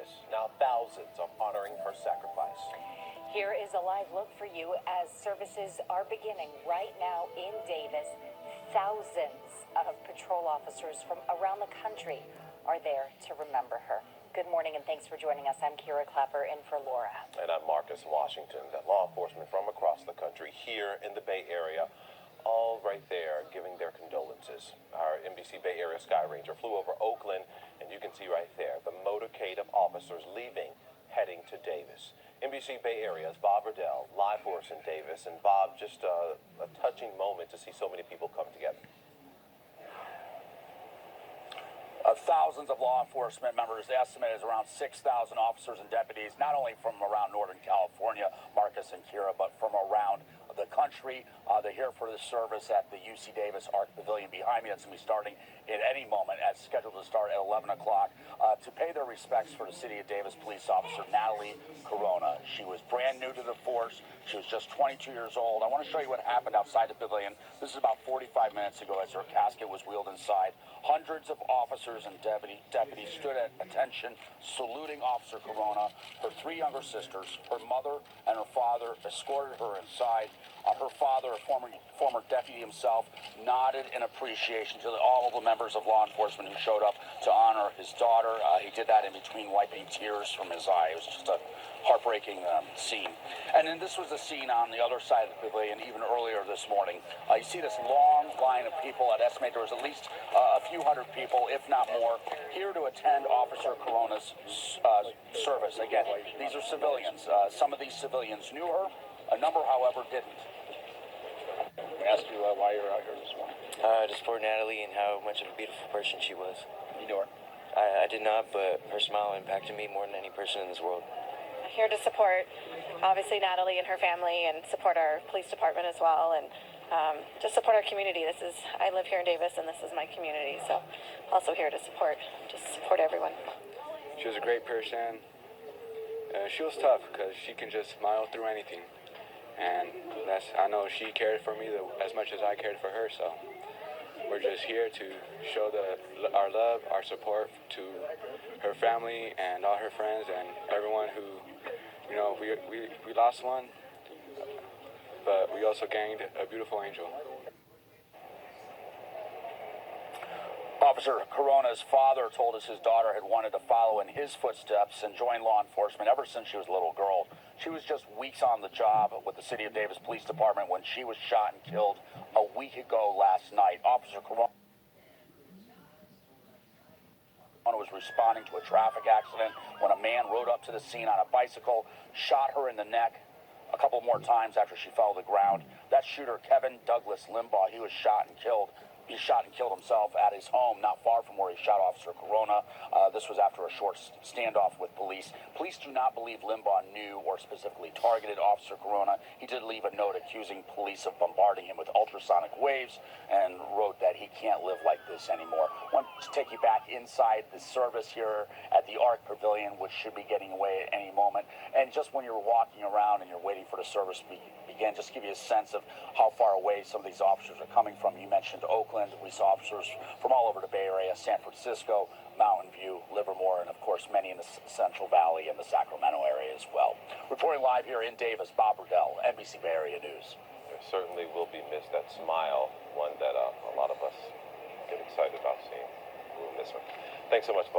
Davis. Now thousands are honoring her sacrifice. Here is a live look for you as services are beginning right now in Davis. Thousands of patrol officers from around the country are there to remember her. Good morning and thanks for joining us. I'm Kira Clapper in for Laura. And I'm Marcus in Washington. Law enforcement from across the country here in the Bay Area, all right there giving their condolences. Our NBC Bay Area Sky Ranger flew over Oakland, and you can see right there the motorcade of officers leaving, heading to Davis. NBC Bay Area's Bob Riddell, live for us in Davis. And Bob, just a touching moment to see so many people come together. Thousands of law enforcement members, the estimate is around 6,000 officers and deputies, not only from around Northern California, Marcus and Kira, but from around the country. They're here for the service at the UC Davis Arc Pavilion behind me. That's going to be starting at any moment, as scheduled to start at 11 o'clock, to pay their respects for the City of Davis police officer Natalie Corona. She was brand new to the force. She was just 22 years old. I want to show you what happened outside the pavilion. This is about 45 minutes ago as her casket was wheeled inside. Hundreds of officers and deputies stood at attention, saluting Officer Corona. Her three younger sisters, her mother, and her father escorted her inside. Her father, a former deputy himself, nodded in appreciation to all of the members of law enforcement who showed up to honor his daughter. He did that in between wiping tears from his eye. It was just a heartbreaking scene. And then this was the scene on the other side of the pavilion even earlier this morning. You see this long line of people. I'd estimate there was at least a few hundred people, if not more, here to attend Officer Corona's service. Again, these are civilians. Some of these civilians knew her. A number, however, didn't. I asked you why you're out here this morning. To support Natalie and how much of a beautiful person she was. You knew her? I did not, but her smile impacted me more than any person in this world. Here to support, obviously, Natalie and her family, and support our police department as well, and just support our community. I live here in Davis, and this is my community, so also here to support everyone. She was a great person. She was tough because she can just smile through anything. And I know she cared for me as much as I cared for her, so we're just here to show our love, our support to her family and all her friends and everyone who, we lost one, but we also gained a beautiful angel. Officer Corona's father told us his daughter had wanted to follow in his footsteps and join law enforcement ever since she was a little girl. She was just weeks on the job with the City of Davis Police Department when she was shot and killed a week ago last night. Officer Corona was responding to a traffic accident when a man rode up to the scene on a bicycle, shot her in the neck a couple more times after she fell to the ground. That shooter, Kevin Douglas Limbaugh, he was shot and killed. He shot and killed himself at his home, not far from where he shot Officer Corona. This was after a short standoff with police. Police do not believe Limbaugh knew or specifically targeted Officer Corona. He did leave a note accusing police of bombarding him with ultrasonic waves and wrote that he can't live like this anymore. I want to take you back inside the service here at the Arc Pavilion, which should be getting away at any moment. And just when you're walking around and you're waiting for the service to begin, just give you a sense of how far away some of these officers are coming from. You mentioned Oakland. We saw officers from all over the Bay Area, San Francisco, Mountain View, Livermore, and of course many in the Central Valley and the Sacramento area as well. Reporting live here in Davis, Bob Riddell, NBC Bay Area News. There certainly will be missed. That smile, one that a lot of us get excited about seeing. We'll miss her. Thanks so much, Bob.